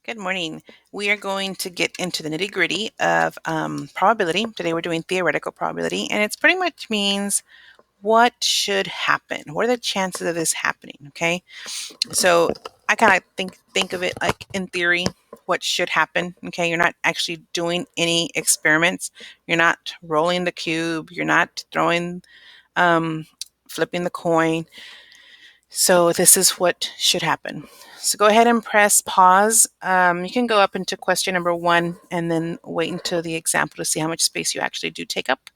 Good morning. We are going to get into the nitty-gritty of probability. Today we're doing theoretical probability, and it pretty much means what should happen. What are the chances of this happening? Okay, so I kind of think of it like in theory, what should happen. Okay, you're not actually doing any experiments. You're not rolling the cube. You're not throwing, flipping the coin. So this is what should happen. So go ahead and press pause. You can go up into question number 1 and then wait until the example to see how much space you actually do take up.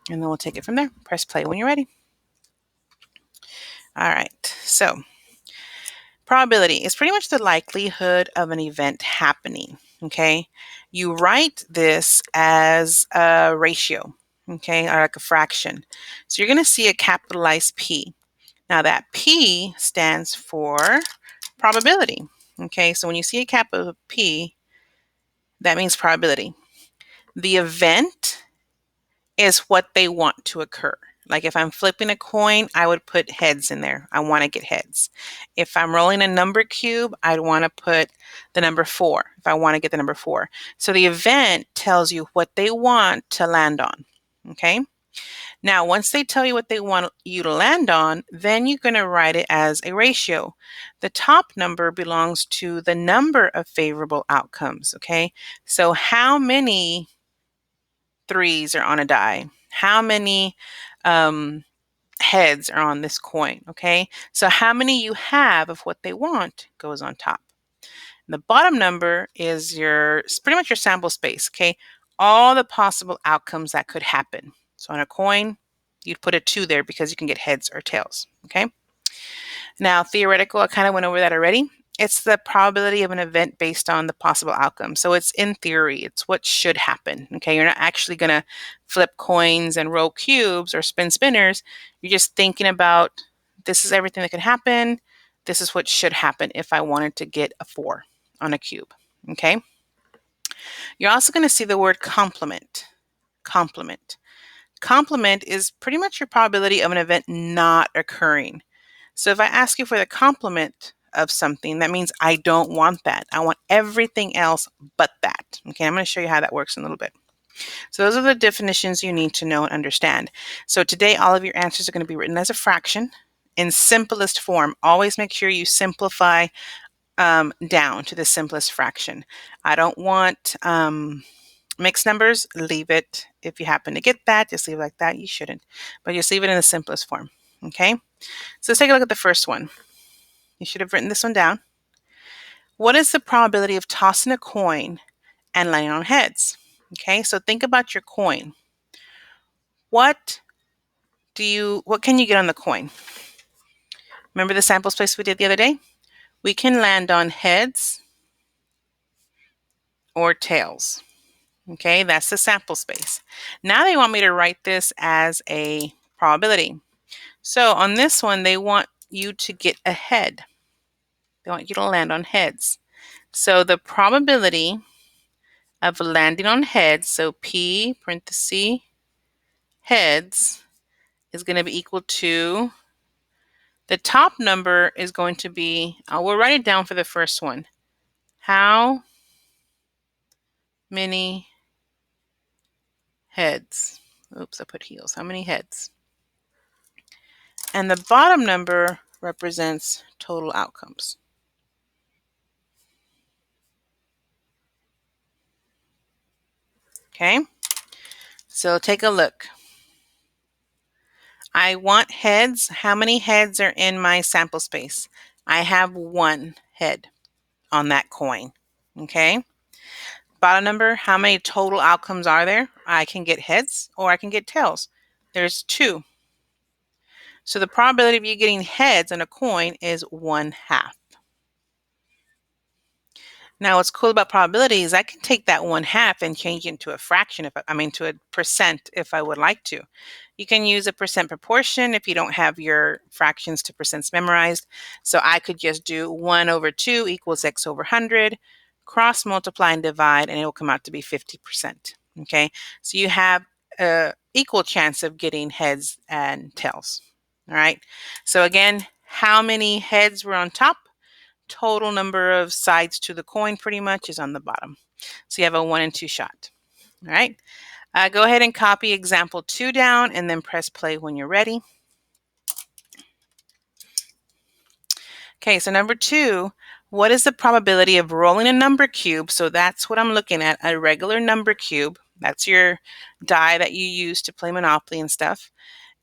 And then we'll take it from there. Press play when you're ready. All right. So probability is pretty much the likelihood of an event happening. Okay. You write this as a ratio. Okay. Or like a fraction. So you're going to see a capitalized P. Now that P stands for probability. Okay, so when you see a capital P, that means probability. The event is what they want to occur. Like if I'm flipping a coin, I would put heads in there. I want to get heads. If I'm rolling a number cube, I'd want to put the number 4 if I want to get the number 4. So the event tells you what they want to land on. Okay. Now, once they tell you what they want you to land on, then you're going to write it as a ratio. The top number belongs to the number of favorable outcomes, okay? So how many 3s are on a die? How many heads are on this coin, okay? So how many you have of what they want goes on top. And the bottom number is pretty much your sample space, okay? All the possible outcomes that could happen. So on a coin, you'd put a 2 there because you can get heads or tails, okay? Now, theoretical, I kind of went over that already. It's the probability of an event based on the possible outcome. So it's in theory, it's what should happen, okay? You're not actually going to flip coins and roll cubes or spin spinners. You're just thinking about this is everything that could happen. This is what should happen if I wanted to get a 4 on a cube, okay? You're also going to see the word complement. Complement. Complement is pretty much your probability of an event not occurring. So if I ask you for the complement of something, that means I don't want that. I want everything else but that. Okay, I'm going to show you how that works in a little bit. So those are the definitions you need to know and understand. So today, all of your answers are going to be written as a fraction in simplest form. Always make sure you simplify down to the simplest fraction. I don't want mixed numbers. Leave it. If you happen to get that, just leave it like that. You shouldn't, but just leave it in the simplest form. Okay, so let's take a look at the first one. You should have written this one down. What is the probability of tossing a coin and landing on heads? Okay, so think about your coin. What can you get on the coin? Remember the sample space we did the other day? We can land on heads or tails. Okay, that's the sample space. Now they want me to write this as a probability. So on this one, they want you to get a head. They want you to land on heads. So the probability of landing on heads, so P parenthesis heads, is going to be equal to, the top number is going to be, we'll write it down for the first one. How many heads? Oops, I put heels. How many heads? And the bottom number represents total outcomes. Okay, so take a look. I want heads. How many heads are in my sample space? I have 1 head on that coin. Okay. Bottom number, how many total outcomes are there? I can get heads or I can get tails. There's 2. So the probability of you getting heads on a coin is 1/2. Now, what's cool about probability is I can take that 1/2 and change it into a fraction, to a percent if I would like to. You can use a percent proportion if you don't have your fractions to percents memorized. So I could just do 1/2 equals x over 100, cross multiply and divide, and it will come out to be 50%. Okay, so you have an equal chance of getting heads and tails. All right, so again, how many heads were on top? total number of sides to the coin pretty much is on the bottom. So you have a 1 and 2 shot. All right. Go ahead and copy example 2 down and then press play when you're ready. Okay, so number 2, what is the probability of rolling a number cube? So that's what I'm looking at, a regular number cube. That's your die that you use to play Monopoly and stuff.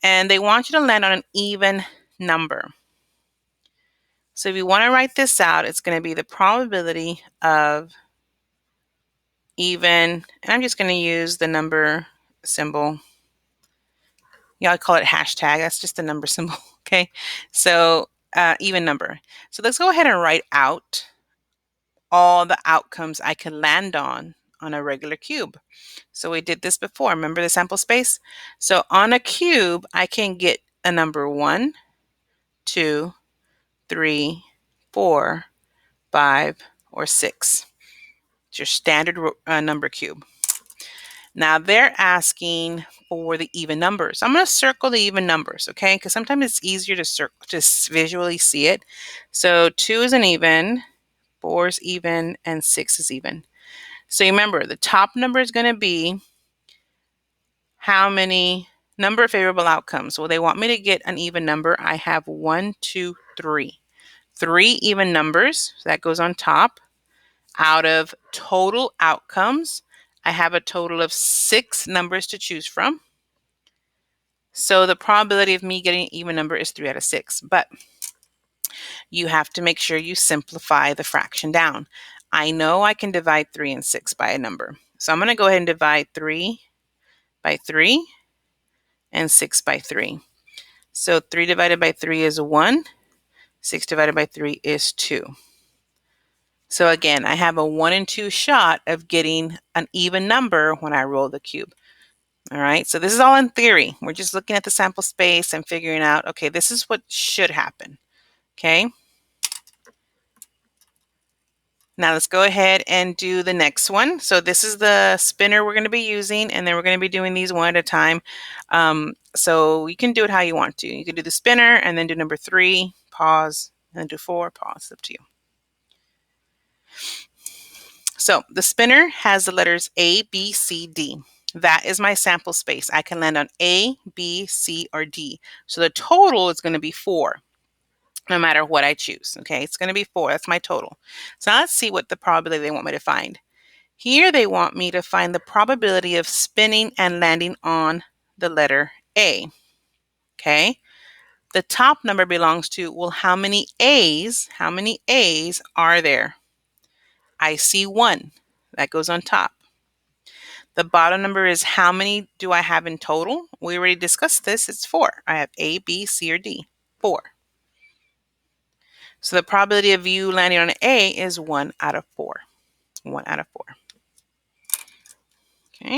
And they want you to land on an even number. So if you want to write this out, it's going to be the probability of even, and I'm just going to use the number symbol. Y'all call it hashtag. That's just the number symbol. Okay. So even number. So let's go ahead and write out all the outcomes I can land on a regular cube. So we did this before. Remember the sample space? So on a cube, I can get a number 1, 2, 3, 4, 5, or 6. It's your standard number cube. Now they're asking for the even numbers. I'm going to circle the even numbers, okay? Because sometimes it's easier to visually see it. So 2 is an even, 4 is even, and 6 is even. So remember, the top number is going to be how many number of favorable outcomes. Well, they want me to get an even number. I have 1, 2, 3. 3 even numbers. So that goes on top. Out of total outcomes, I have a total of 6 numbers to choose from. So the probability of me getting an even number is 3 out of 6. But you have to make sure you simplify the fraction down. I know I can divide 3 and 6 by a number. So I'm going to go ahead and divide 3 by 3 and 6 by 3. So 3 divided by 3 is 1. 6 divided by 3 is 2. So again, I have a 1 and 2 shot of getting an even number when I roll the cube. All right, so this is all in theory. We're just looking at the sample space and figuring out, okay, this is what should happen. Okay. Now let's go ahead and do the next one. So this is the spinner we're going to be using, and then we're going to be doing these one at a time. So you can do it how you want to. You can do the spinner and then do number 3, pause, and then do 4, pause. It's up to you. So the spinner has the letters A, B, C, D. That is my sample space. I can land on A, B, C, or D. So the total is going to be 4, no matter what I choose. Okay, it's going to be 4. That's my total. So now let's see what the probability they want me to find. Here they want me to find the probability of spinning and landing on the letter A. Okay, the top number belongs to, well, how many A's are there? I see 1. That goes on top. The bottom number is how many do I have in total? We already discussed this. It's 4. I have A, B, C, or D. 4. So the probability of you landing on an A is 1 out of 4. 1 out of 4. Okay.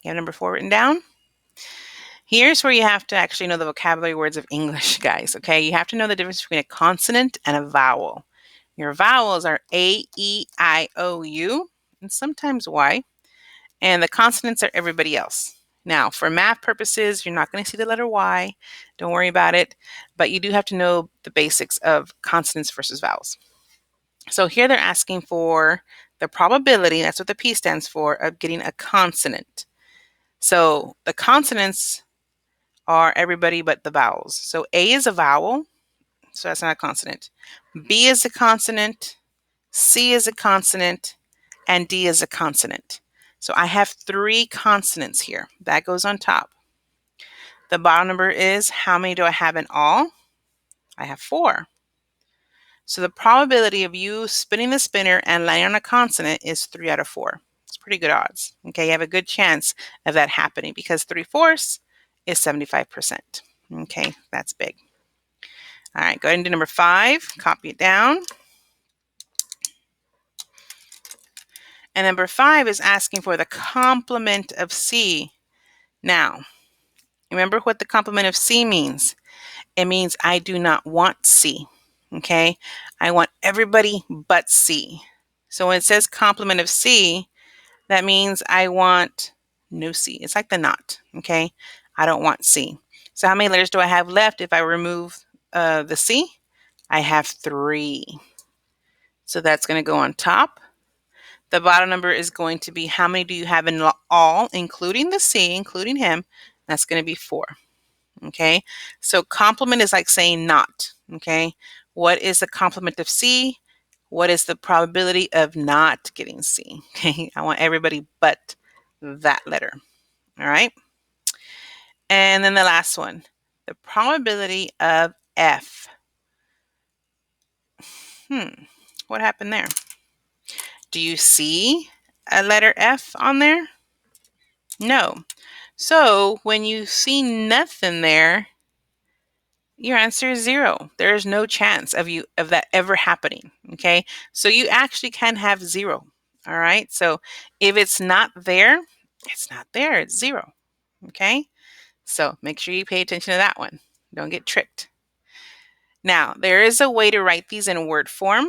You have number 4 written down? Here's where you have to actually know the vocabulary words of English, guys. Okay. You have to know the difference between a consonant and a vowel. Your vowels are A, E, I, O, U, and sometimes Y. And the consonants are everybody else. Now, for math purposes, you're not going to see the letter Y. Don't worry about it. But you do have to know the basics of consonants versus vowels. So here they're asking for the probability, that's what the P stands for, of getting a consonant. So the consonants are everybody but the vowels. So A is a vowel, so that's not a consonant. B is a consonant, C is a consonant, and D is a consonant. So I have 3 consonants here. That goes on top. The bottom number is, how many do I have in all? I have 4. So the probability of you spinning the spinner and landing on a consonant is 3 out of 4. It's pretty good odds. Okay, you have a good chance of that happening because 3/4 is 75%. Okay, that's big. All right, go ahead and do number 5. Copy it down. And number 5 is asking for the complement of C. Now, remember what the complement of C means. It means I do not want C. Okay, I want everybody but C. So when it says complement of C, that means I want no C. It's like the not. Okay, I don't want C. So how many letters do I have left if I remove the C? I have 3. So that's going to go on top. The bottom number is going to be how many do you have in all, including the C, including him? That's going to be 4. Okay, so complement is like saying not. Okay, what is the complement of C? What is the probability of not getting C? Okay, I want everybody but that letter. All right, and then the last one, the probability of F. What happened there? Do you see a letter F on there? No. So when you see nothing there, your answer is 0. There is no chance of that ever happening. Okay, so you actually can have 0. All right, so if it's not there, it's not there. It's 0. Okay, so make sure you pay attention to that one. Don't get tricked. Now there is a way to write these in word form.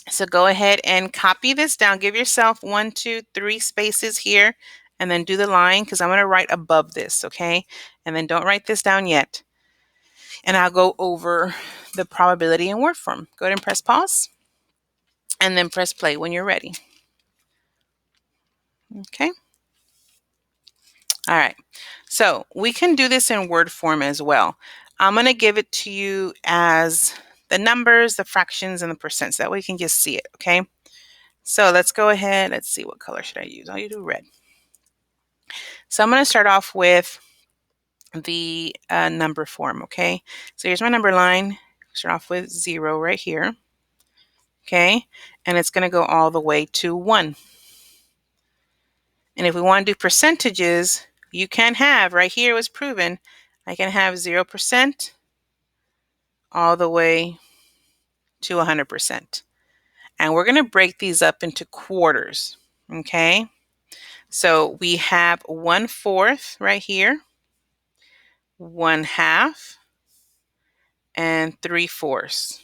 So go ahead and copy this down. Give yourself 1, 2, 3 spaces here, and then do the line because I'm going to write above this. Okay, and then don't write this down yet. And I'll go over the probability in word form. Go ahead and press pause and then press play when you're ready. Okay. All right. So we can do this in word form as well. I'm going to give it to you as the numbers, the fractions, and the percents. That way you can just see it. Okay. So let's go ahead. Let's see, what color should I use? I'll use red. So I'm going to start off with the number form. Okay. So here's my number line. Start off with 0 right here. Okay, and it's going to go all the way to 1. And if we want to do percentages, you can have, right here was proven, I can have 0% all the way to 100%. And we're going to break these up into quarters. Okay, so we have 1/4 right here, 1/2, and 3/4.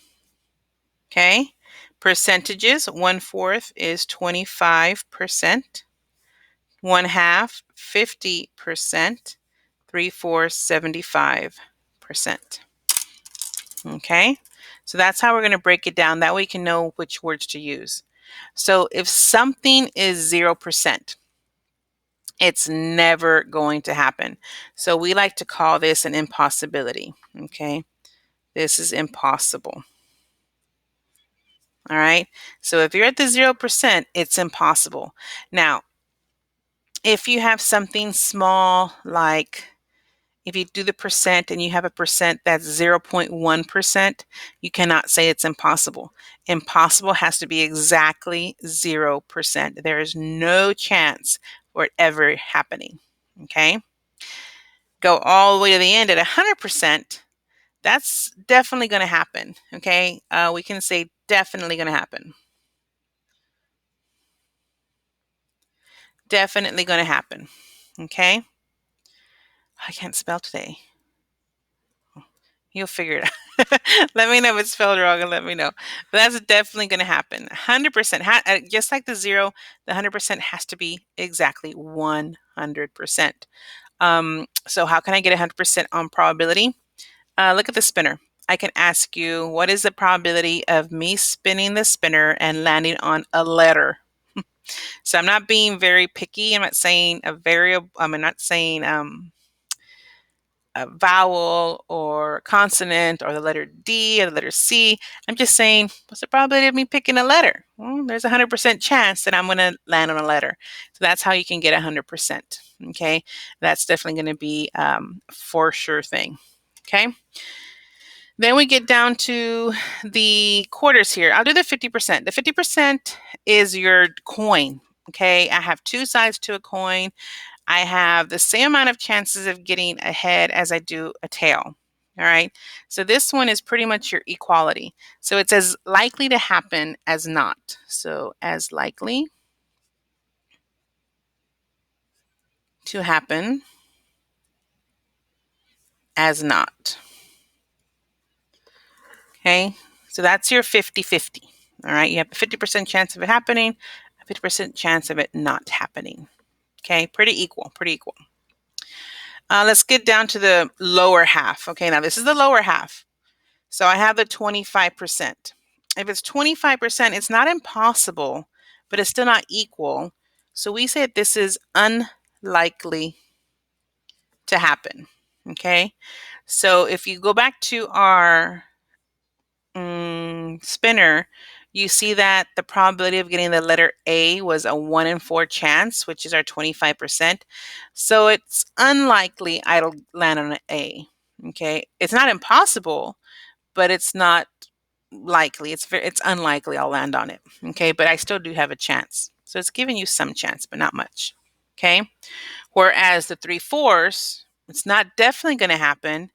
Okay, percentages, 1/4 is 25%. 1/2, 50%, 3/4, 75%. Okay, so that's how we're going to break it down. That way you can know which words to use. So if something is 0%, it's never going to happen. So we like to call this an impossibility. Okay, this is impossible. All right, so if you're at the 0%, it's impossible. Now, if you have something small, like if you do the percent and you have a percent that's 0.1%, you cannot say it's impossible. Impossible has to be exactly 0%. There is no chance for it ever happening. Okay? Go all the way to the end at 100%. That's definitely going to happen. Okay? We can say definitely going to happen. Definitely going to happen. Okay? I can't spell today. You'll figure it out. Let me know if it's spelled wrong and let me know. But that's definitely going to happen. 100%. Just like the 0, the 100% has to be exactly 100%. So how can I get 100% on probability? Look at the spinner. I can ask you, what is the probability of me spinning the spinner and landing on a letter? So I'm not being very picky. I'm not saying a variable. I'm not saying a vowel or consonant or the letter D or the letter C. I'm just saying, what's the probability of me picking a letter? Well, there's a 100% chance that I'm going to land on a letter. So that's how you can get 100%. Okay, that's definitely going to be for sure thing. Okay. Then we get down to the quarters here. I'll do the 50%. The 50% is your coin. Okay, I have 2 sides to a coin. I have the same amount of chances of getting a head as I do a tail. All right. So this one is pretty much your equality. So it's as likely to happen as not. So as likely to happen as not. Okay. So that's your 50-50. All right. You have a 50% chance of it happening, a 50% chance of it not happening. Okay. Pretty equal. Pretty equal. Let's get down to the lower half. Okay. Now this is the lower half. So I have the 25%. If it's 25%, it's not impossible, but it's still not equal. So we say this is unlikely to happen. Okay. So if you go back to our spinner, you see that the probability of getting the letter A was a 1 in 4 chance, which is our 25%. So it's unlikely I'll land on an A. Okay. It's not impossible, but it's not likely. It's unlikely I'll land on it. Okay. But I still do have a chance. So it's giving you some chance, but not much. Okay. Whereas the 3/4, it's not definitely going to happen.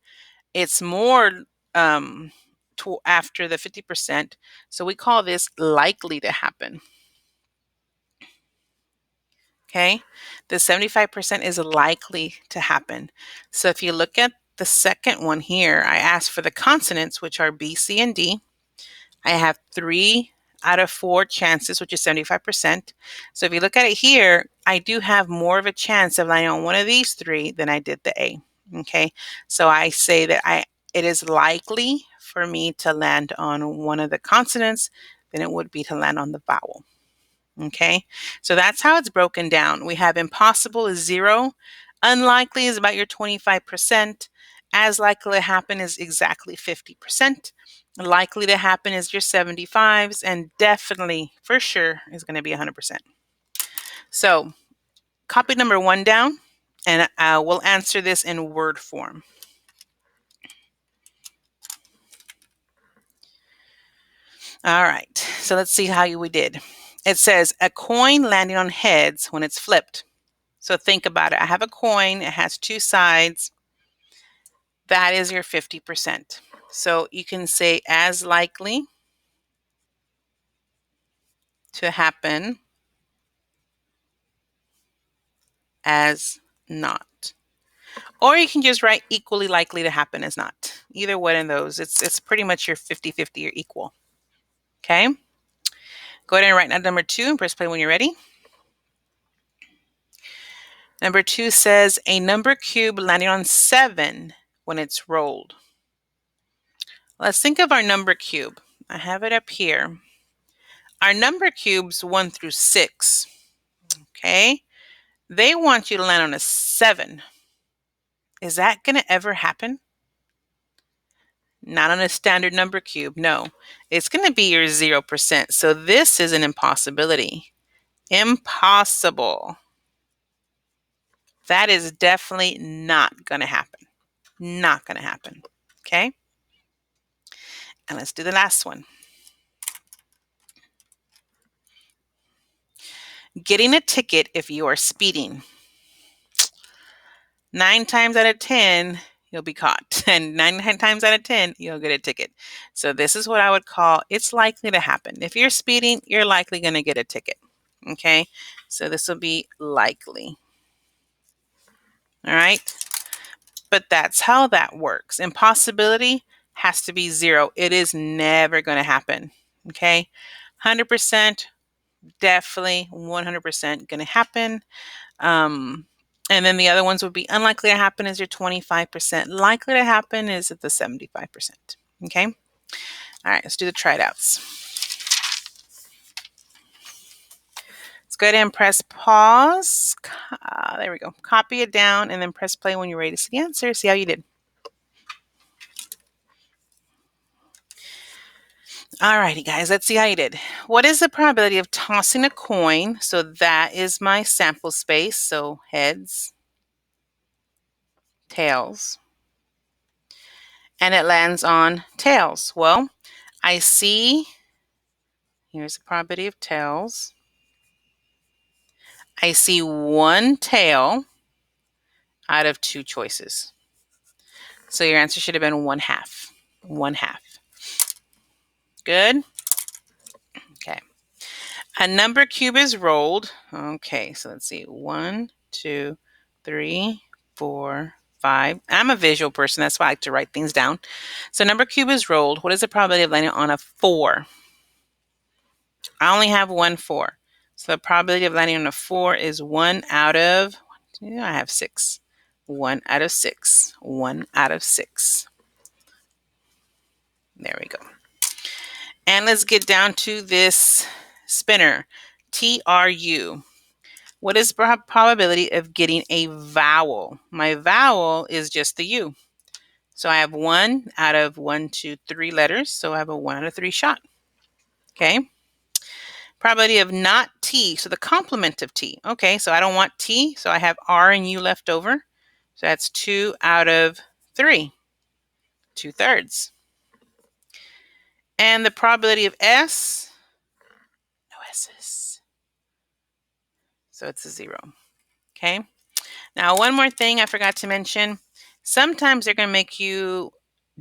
It's more after the 50%. So we call this likely to happen. Okay. The 75% is likely to happen. So if you look at the second one here, I asked for the consonants, which are B, C, and D. I have 3 out of 4 chances, which is 75%. So if you look at it here, I do have more of a chance of landing on one of these 3 than I did the A. Okay. So I say that it is likely for me to land on one of the consonants than it would be to land on the vowel. Okay, so that's how it's broken down. We have impossible is 0, unlikely is about your 25%, as likely to happen is exactly 50%, likely to happen is your 75s, and definitely, for sure, is going to be 100%. So copy number 1 down, and we'll answer this in word form. All right, so let's see how we did. It says a coin landing on heads when it's flipped. So think about it. I have a coin. It has 2 sides. That is your 50%. So you can say as likely to happen as not. Or you can just write equally likely to happen as not. Either one of those. It's pretty much your 50-50 or equal. Okay? Go ahead and write down number 2 and press play when you're ready. Number 2 says a number cube landing on 7 when it's rolled. Let's think of our number cube. I have it up here. Our number cubes 1 through 6. Okay? They want you to land on a 7. Is that going to ever happen? Not on a standard number cube. No. It's going to be your 0%. So this is an impossibility. Impossible. That is definitely not going to happen. Not going to happen. Okay? And let's do the last one. Getting a ticket if you are speeding. 9 times out of 10, you'll be caught. And 9 times out of 10, you'll get a ticket. So this is what I would call it's likely to happen. If you're speeding, you're likely going to get a ticket. Okay? So this will be likely. All right? But that's how that works. Impossibility has to be 0. It is never going to happen. Okay? 100%, definitely 100% going to happen. And then the other ones would be unlikely to happen is your 25%. Likely to happen is at the 75%. Okay? All right, let's do the try it outs. Let's go ahead and press pause. There we go. Copy it down and then press play when you're ready to see the answer. See how you did. All righty, guys, let's see how you did. What is the probability of tossing a coin? So that is my sample space. So heads, tails, and it lands on tails. Well, I see, here's the probability of tails. I see 1 tail out of 2 choices. So your answer should have been 1/2. 1/2. Good? Okay. A number cube is rolled. Okay, so let's see. 1, 2, 3, 4, 5. I'm a visual person. That's why I like to write things down. So number cube is rolled. What is the probability of landing on a 4? I only have 1 4. So the probability of landing on a 4 is 1 out of, I have 6. 1 out of 6. 1 out of 6. There we go. And let's get down to this spinner. TRU. What is the probability of getting a vowel? My vowel is just the U. So I have 1 out of 1, 2, 3 letters. So I have a 1 out of 3 shot. Okay. Probability of not T. So the complement of T. Okay. So I don't want T. So I have R and U left over. So that's 2 out of 3. 2/3. And the probability of S. No S's. So it's a 0. Okay. Now, one more thing I forgot to mention. Sometimes they're going to make you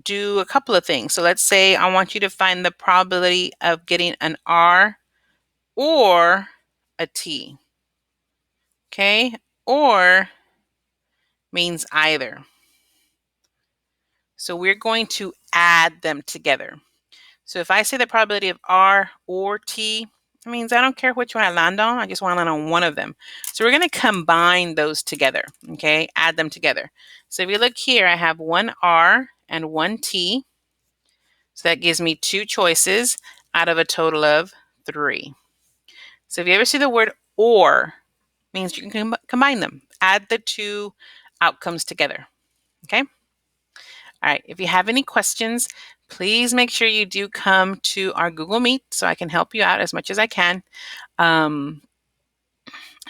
do a couple of things. So let's say I want you to find the probability of getting an R or a T. Okay? Or means either. So we're going to add them together. So if I say the probability of R or T, it means I don't care which one I land on. I just want to land on one of them. So we're going to combine those together, okay? Add them together. So if you look here, I have 1 R and 1 T. So that gives me 2 choices out of a total of 3. So if you ever see the word or, it means you can combine them. Add the 2 outcomes together, okay? All right, if you have any questions, please make sure you do come to our Google Meet so I can help you out as much as I can. And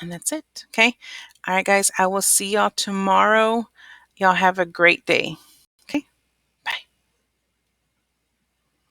that's it, okay? All right, guys, I will see y'all tomorrow. Y'all have a great day.